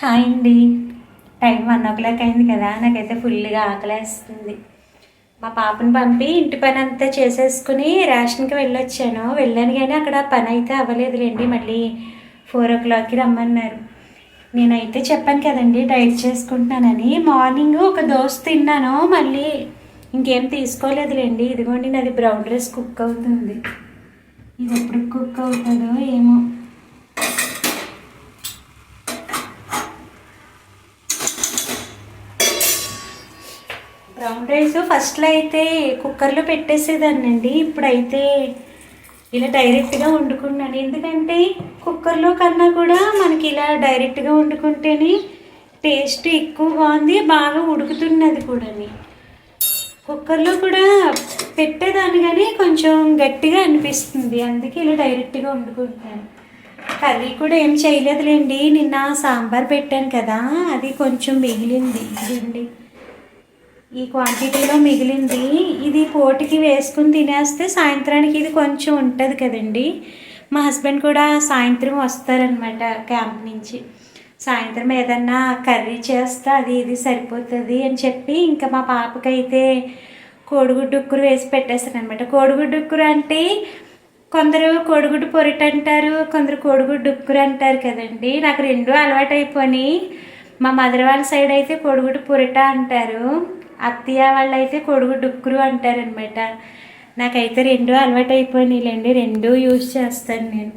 Hi అండి. Time 1 o'clock అయింది కదా, నాకైతే ఫుల్గా ఆకలేస్తుంది. మా పాపను పంపి ఇంటి పని అంతా చేసేసుకుని రేషన్కి వెళ్ళాను కానీ అక్కడ పని అయితే అవ్వలేదులేండి. మళ్ళీ 4 o'clockకి రమ్మన్నారు. నేనైతే చెప్పాను కదండి డైట్ చేసుకుంటున్నానని. మార్నింగ్ ఒక దోశ తిన్నాను, మళ్ళీ ఇంకేం తీసుకోలేదులేండి. ఇదిగోండి నాది బ్రౌన్ రైస్ కుక్ అవుతుంది. ఇది ఎప్పుడు కుక్ అవుతుందో ఏమో. బ్రౌన్ రైస్ ఫస్ట్లో అయితే కుక్కర్లో పెట్టేసేదాన్నండి. ఇప్పుడైతే ఇలా డైరెక్ట్గా వండుకున్నాను. ఎందుకంటే కుక్కర్లో కన్నా కూడా మనకి ఇలా డైరెక్ట్గా వండుకుంటేనే టేస్ట్ ఎక్కువ బాగుంది, బాగా ఉడుకుతున్నది కూడా. కుక్కర్లో కూడా పెట్టేదాన్ని కానీ కొంచెం గట్టిగా అనిపిస్తుంది, అందుకే ఇలా డైరెక్ట్గా వండుకుంటాను. కర్రీ కూడా ఏం చేయలేదులేండి. నిన్న సాంబార్ పెట్టాను కదా, అది కొంచెం మిగిలింది. ఇదండి ఈ క్వాంటిటీలో మిగిలింది. ఇది పోటీకి వేసుకుని తినేస్తే సాయంత్రానికి ఇది కొంచెం ఉంటుంది కదండి. మా హస్బెండ్ కూడా సాయంత్రం వస్తారనమాట క్యాంప్ నుంచి. సాయంత్రం ఏదన్నా కర్రీ చేస్తే అది ఇది సరిపోతుంది అని చెప్పి ఇంకా మా పాపకైతే కోడిగుడ్డు ఉక్కురు వేసి పెట్టేస్తాను అనమాట. కోడిగుడ్డు ఉక్కురు అంటే కొందరు కోడిగుడ్డు పొరిట అంటారు, కొందరు కోడిగుడ్డు ఉక్కురు అంటారు కదండి. నాకు రెండు అలవాటు అయిపోయి, మా మదర్ వాళ్ళ సైడ్ అయితే కోడిగుడ్డు పొరిట అంటారు, అత్తయ్య వాళ్ళు అయితే కోడిగుడ్డు ఉక్కురు అంటారనమాట. నాకైతే రెండు అలవాటు అయిపోయినాయిలేండి, రెండు యూజ్ చేస్తాను నేను.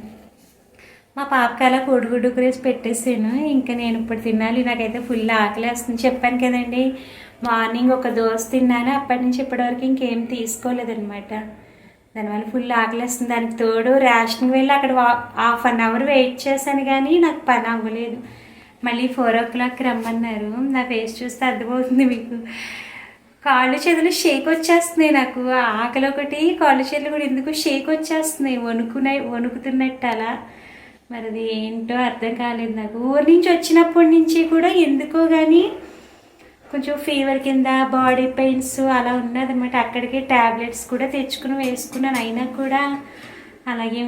మా పాపకి అలా కోడిగుడ్డు ఉక్కురు వేసి పెట్టేసాను. ఇంకా నేను ఇప్పుడు తినాలి, నాకైతే ఫుల్ ఆకలి వేస్తుంది. చెప్పాను కదండి మార్నింగ్ ఒక దోశ తిన్నాను, అప్పటి నుంచి ఇప్పటివరకు ఇంకేం తీసుకోలేదనమాట. దానివల్ల ఫుల్ ఆకలి వేస్తుంది. దానికి తోడు రేషన్కి వెళ్ళి అక్కడ 1/2 hour వెయిట్ చేశాను కానీ నాకు పని అవ్వలేదు. మళ్ళీ 4 o'clockకి రమ్మన్నారు. నా ఫేస్ చూస్తే అర్థమవుతుంది మీకు. కాళ్ళు చేతులు షేక్ వచ్చేస్తున్నాయి నాకు. ఆకలి ఒకటి, కాళ్ళు చేతులు కూడా ఎందుకు షేక్ వచ్చేస్తున్నాయి, వణుకుతున్నట్టు అలా. మరి అది ఏంటో అర్థం కాలేదు నాకు. ఊరి నుంచి వచ్చినప్పటి నుంచి కూడా ఎందుకో కానీ కొంచెం ఫీవర్ కింద, బాడీ పెయిన్స్ అలా ఉన్నదన్నమాట. అక్కడికి ట్యాబ్లెట్స్ కూడా తెచ్చుకుని వేసుకున్నాను, అయినా కూడా అలాగే